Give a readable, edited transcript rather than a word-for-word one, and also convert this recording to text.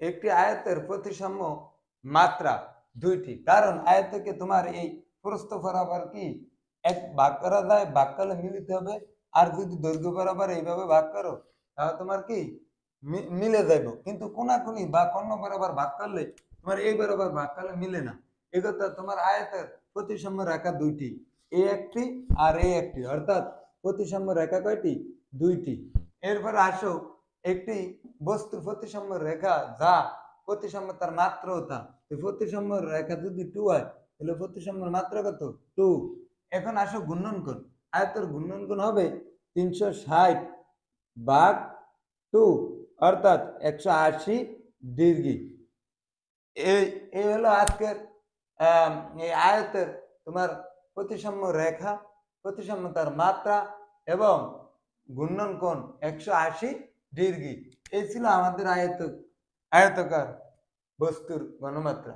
একটি আয়তের প্রতিসাম্য মাত্রা দুইটি, কারণ আয়তকে তোমার এই প্রস্থ বরাবর কি এক ভাগ করা যায়, ভাগ করলে মিলিত হবে। আর যদি দৈর্ঘ্য বরাবর এইভাবে ভাগ করো তাহলে তোমার কি মিলে যাইব, কিন্তু কোনাকুনি বা কর্ণ বরাবর ভাগ করলে তোমার এই বরাবর ভাগ করলে মিলে না। এই কথা তোমার আয়তের প্রতিসাম্য রেখা দুইটি, এ একটি আর এ একটি, অর্থাৎ প্রতিসাম্য রেখা কয়টি? দুইটি। এরপরে আসো একটি বস্তুর প্রতিসাম্য রেখা যা প্রতিসাম্য তার মাত্রাও তা, প্রতিসাম্য রেখা যদি 2 হয় তাহলে প্রতিসাম্যের মাত্রা কত? 2। এখন আসো ঘূর্ণনকোণ। আয়তের ঘূর্ণনকোণ হবে 360 ভাগ 2, অর্থাৎ 180 ডিগ্রি। এই এই হলো আজকের এই আয়তের তোমার প্রতিসাম্য রেখা, প্রতিসাম্যতার মাত্রা এবং ঘূর্ণনকোণ 180 ডিগ্রি। এই ছিল আমাদের আয়তকার বস্তুর ঘনমাত্রা।